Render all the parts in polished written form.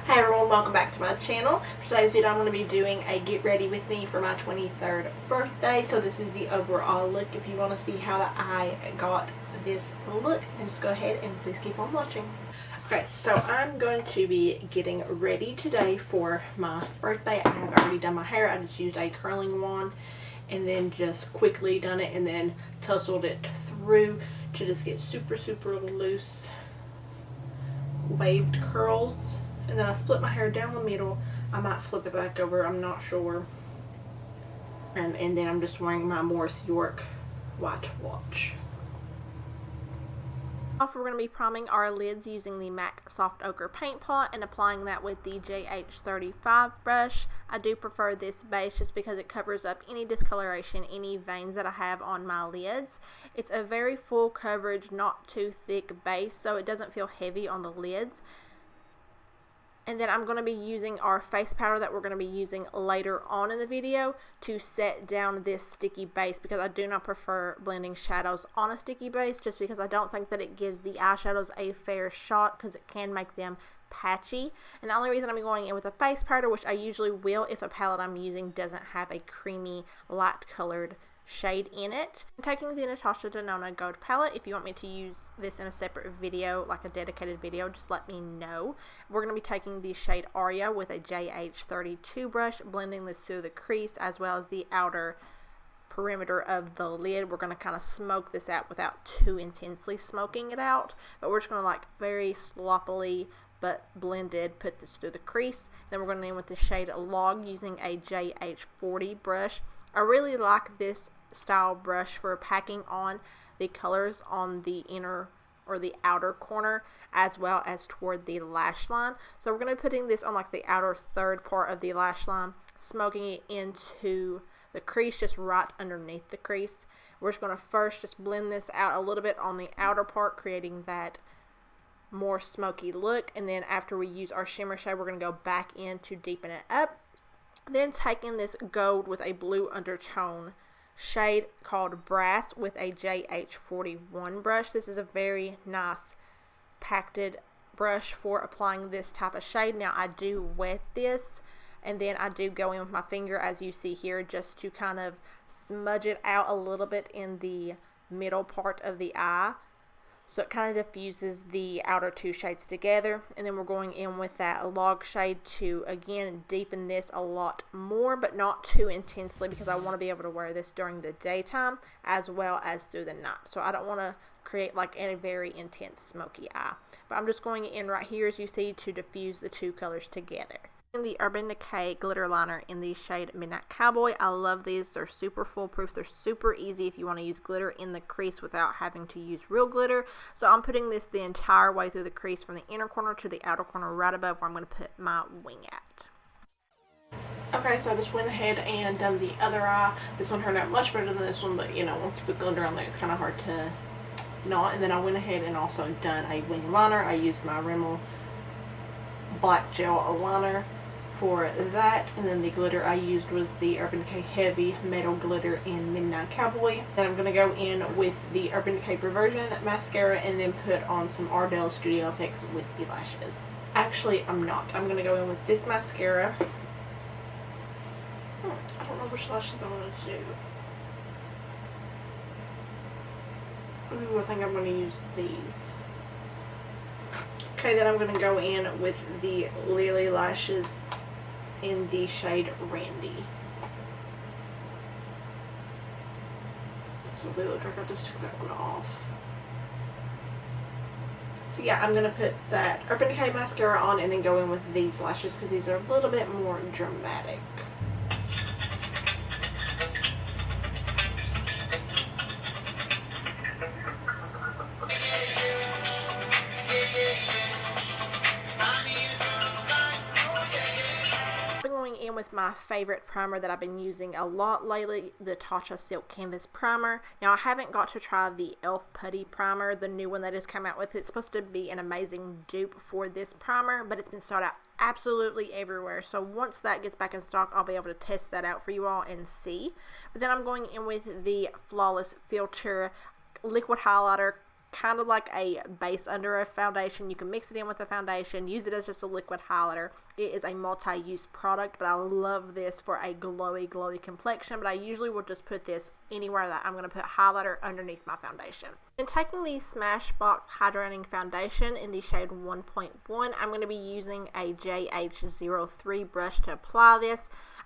Hi everyone, welcome back to my channel. For today's video I'm going to be doing a get ready with me for my 23rd birthday. So this is the overall look. If you want to see how I got this look, then just go ahead and please keep on watching. Okay, so I'm going to be getting ready today for my birthday. I have already done my hair. I just used a curling wand and then just quickly done it and then tousled it through to just get super loose waved curls. And then I split my hair down the middle. I might flip it back over, I'm not sure. And then I'm just wearing my Morris York white watch. Off, we're going to be priming our lids using the MAC Soft Ocre paint pot and applying that with the JH35 brush. I do prefer this base just because it covers up any discoloration, any veins that I have on my lids. It's a very full coverage, not too thick base, so it doesn't feel heavy on the lids. And then I'm going to be using our face powder that we're going to be using later on in the video to set down this sticky base, because I do not prefer blending shadows on a sticky base just because I don't think that it gives the eyeshadows a fair shot, because it can make them patchy. And the only reason I'm going in with a face powder, which I usually will if a palette I'm using doesn't have a creamy light colored shade in it. I'm taking the Natasha Denona Gold palette. If you want me to use this in a separate video, like a dedicated video, just let me know. We're going to be taking the shade Aria with a JH32 brush, blending this through the crease as well as the outer perimeter of the lid. We're going to kind of smoke this out without too intensely smoking it out, but we're just going to like very sloppily but blended put this through the crease. Then we're going to end with the shade Log using a JH40 brush. I really like this style brush for packing on the colors on the inner or the outer corner as well as toward the lash line. So we're going to be putting this on like the outer third part of the lash line, smoking it into the crease just right underneath the crease. We're just going to first just blend this out a little bit on the outer part, creating that more smoky look, and then after we use our shimmer shade we're going to go back in to deepen it up. Then taking this gold with a blue undertone shade called Brass with a JH41 brush. This is a very nice packed brush for applying this type of shade. Now I do wet this and then I do go in with my finger, as you see here, just to kind of smudge it out a little bit in the middle part of the eye, so it kind of diffuses the outer two shades together. And then we're going in with that Log shade to again deepen this a lot more, but not too intensely, because I want to be able to wear this during the daytime as well as through the night. So I don't want to create like a very intense smoky eye. But I'm just going in right here, as you see, to diffuse the two colors together. In the Urban Decay glitter liner in the shade Midnight Cowboy. I love these. They're super foolproof. They're super easy if you want to use glitter in the crease without having to use real glitter. So I'm putting this the entire way through the crease from the inner corner to the outer corner right above where I'm going to put my wing at. Okay, so I just went ahead and done the other eye. This one turned out much better than this one, but you know, once you put glitter on there, it's kind of hard to not. And then I went ahead and also done a wing liner. I used my Rimmel black gel liner for that, and then the glitter I used was the Urban Decay Heavy Metal Glitter in Midnight Cowboy. Then I'm going to go in with the Urban Decay Perversion mascara and then put on some Ardell Studio Effects Wispy Lashes. Actually, I'm not. I'm going to go in with this mascara. I don't know which lashes I want to do. Ooh, I think I'm going to use these. Okay, then I'm going to go in with the Lilly Lashes in the shade Randi. So they look like I just took that one off. So yeah, I'm going to put that Urban Decay mascara on and then go in with these lashes because these are a little bit more dramatic. In with my favorite primer that I've been using a lot lately, the Tatcha Silk Canvas Primer. Now I haven't got to try the e.l.f. Putty Primer, the new one that has come out with. It's supposed to be an amazing dupe for this primer, but it's been sold out absolutely everywhere. So once that gets back in stock, I'll be able to test that out for you all and see. But then I'm going in with the Flawless Filter Liquid Highlighter kind of like a base under a foundation. You can mix it in with a foundation, use it as just a liquid highlighter. It is a multi-use product, but I love this for a glowy complexion. But I usually will just put this anywhere that I'm going to put highlighter underneath my foundation. And taking the Smashbox Hydrating Foundation in the shade 1.1, I'm going to be using a JH03 brush to apply this.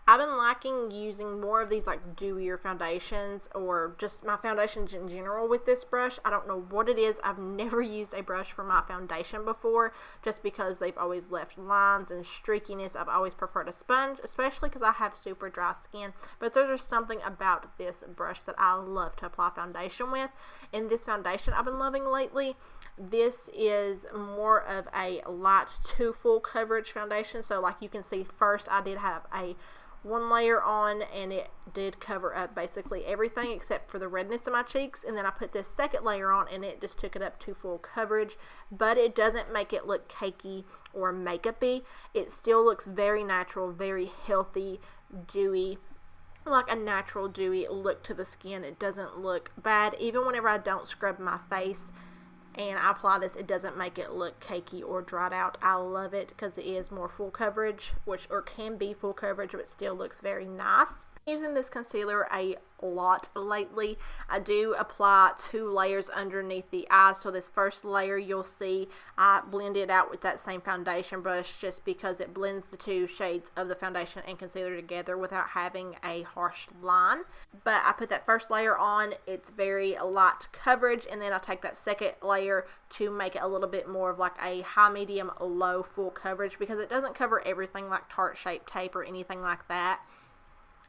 I've been liking using more of these like dewier foundations, or just my foundations in general with this brush. I don't know what it is. I've never used a brush for my foundation before, just because they've always left lines and streakiness. I've always preferred a sponge, especially because I have super dry skin. But there's just something about this brush that I love to apply foundation with. And this foundation I've been loving lately, this is more of a light to full coverage foundation. So like you can see, first I did have a one layer on, and it did cover up basically everything except for the redness in my cheeks. And then I put this second layer on, and it just took it up to full coverage, but it doesn't make it look cakey or makeup-y. It still looks very natural, very healthy, dewy, like a natural dewy look to the skin. It doesn't look bad. Even whenever I don't scrub my face and I apply this, it doesn't make it look cakey or dried out. I love it because it is more full coverage, or can be full coverage, but still looks very nice. Using this concealer a lot lately. I do apply 2 layers underneath the eyes. So this first layer, you'll see I blend it out with that same foundation brush, just because it blends the 2 shades of the foundation and concealer together without having a harsh line. But I put that first layer on, it's very light coverage, and then I take that second layer to make it a little bit more of like a high, medium, low full coverage, because it doesn't cover everything like Tarte Shape Tape or anything like that.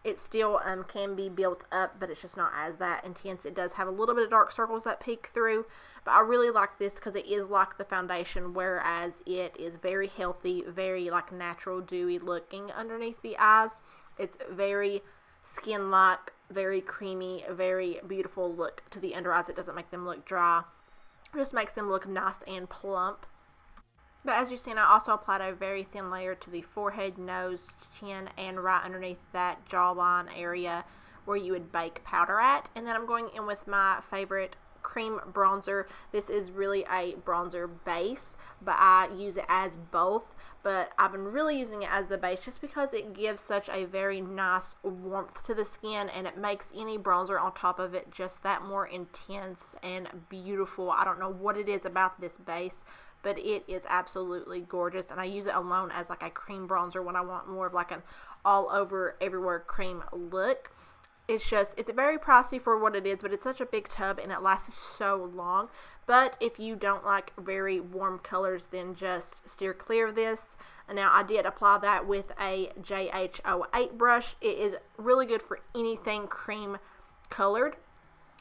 It still can be built up, but it's just not as that intense. It does have a little bit of dark circles that peek through, but I really like this because it is like the foundation, whereas it is very healthy, very like natural, dewy looking underneath the eyes. It's very skin-like, very creamy, very beautiful look to the under eyes. It doesn't make them look dry. It just makes them look nice and plump. But as you've seen, I also applied a very thin layer to the forehead, nose, chin, and right underneath that jawline area where you would bake powder at. And then I'm going in with my favorite cream bronzer. This is really a bronzer base, but I use it as both. But I've been really using it as the base just because it gives such a very nice warmth to the skin, and it makes any bronzer on top of it just that more intense and beautiful. I don't know what it is about this base, but it is absolutely gorgeous, and I use it alone as like a cream bronzer when I want more of like an all over everywhere cream look. It's very pricey for what it is, but it's such a big tub and it lasts so long. But if you don't like very warm colors, then just steer clear of this. And now I did apply that with a JH08 brush. It is really good for anything cream colored.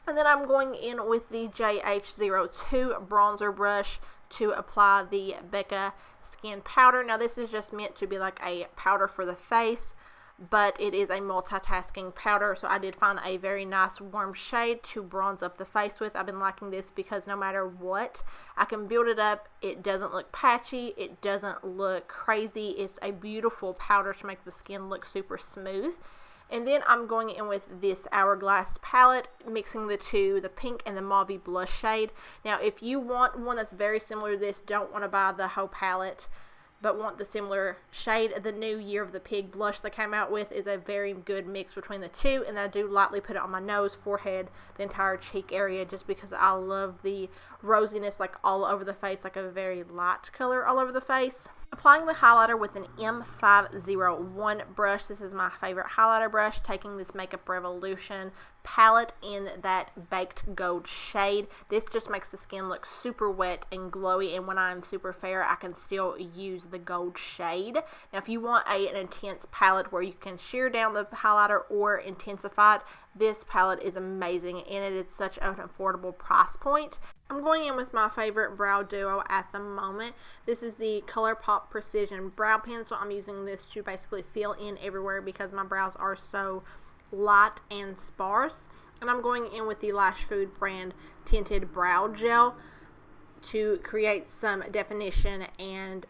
And then I'm going in with the JH02 bronzer brush to apply the Becca Skin Powder. Now this is just meant to be like a powder for the face, but it is a multitasking powder, so I did find a very nice warm shade to bronze up the face with. I've been liking this because no matter what, I can build it up. It doesn't look patchy, it doesn't look crazy. It's a beautiful powder to make the skin look super smooth. And then I'm going in with this Hourglass palette, mixing the two, the pink and the mauve blush shade. Now, if you want one that's very similar to this, don't want to buy the whole palette, but want the similar shade, the new Year of the Pig blush that came out with is a very good mix between the two. And I do lightly put it on my nose, forehead, the entire cheek area, just because I love the rosiness like all over the face, like a very light color all over the face. Applying the highlighter with an M501 brush. This is my favorite highlighter brush. Taking this Makeup Revolution palette in that baked gold shade. This just makes the skin look super wet and glowy, and when I'm super fair, I can still use the gold shade. Now, if you want an intense palette where you can sheer down the highlighter or intensify it, this palette is amazing, and it is such an affordable price point. I'm going in with my favorite brow duo at the moment. This is the ColourPop Precision Brow Pen, so I'm using this to basically fill in everywhere because my brows are so light and sparse. And I'm going in with the Lash Food brand Tinted Brow Gel to create some definition and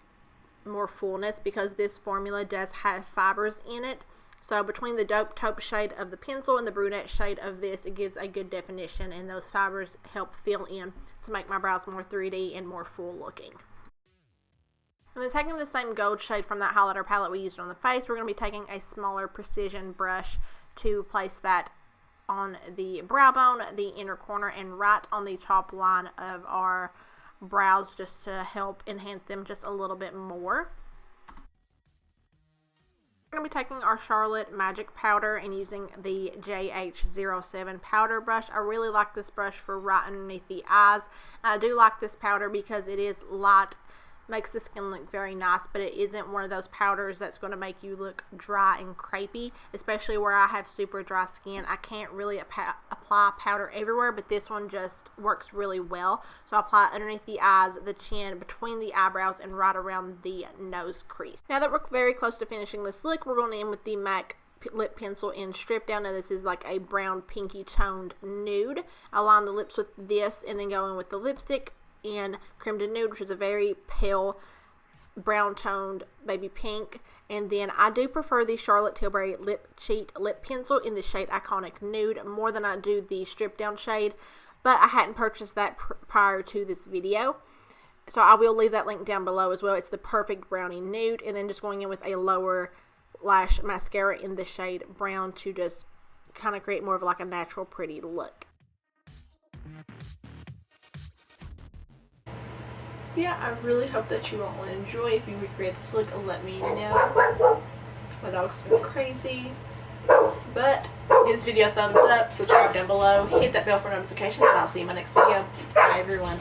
more fullness, because this formula does have fibers in it. So between the dope taupe shade of the pencil and the brunette shade of this, it gives a good definition, and those fibers help fill in to make my brows more 3D and more full looking. And then taking the same gold shade from that highlighter palette we used on the face, we're going to be taking a smaller precision brush to place that on the brow bone, the inner corner, and right on the top line of our brows, just to help enhance them just a little bit more. We're going to be taking our Charlotte Magic Powder and using the JH07 powder brush. I really like this brush for right underneath the eyes. I do like this powder because it is light, makes the skin look very nice, but it isn't one of those powders that's going to make you look dry and crepey, especially where I have super dry skin. I can't really apply powder everywhere, but this one just works really well. So I apply it underneath the eyes, the chin, between the eyebrows, and right around the nose crease. Now that we're very close to finishing this look, we're going to end with the MAC lip pencil in Strip Down. Now this is like a brown pinky toned nude. I line the lips with this and then go in with the lipstick in Creme de Nude, which is a very pale brown toned baby pink. And then I do prefer the Charlotte Tilbury Lip Cheat Lip Pencil in the shade Iconic Nude more than I do the Strip Down shade, but I hadn't purchased that prior to this video, so I will leave that link down below as well. It's the perfect brownie nude. And then just going in with a lower lash mascara in the shade Brown to just kind of create more of like a natural pretty look. Yeah, I really hope that you all enjoy. If you recreate this look, let me know. My dog's going crazy. But give this video a thumbs up, subscribe down below, hit that bell for notifications, and I'll see you in my next video. Bye everyone.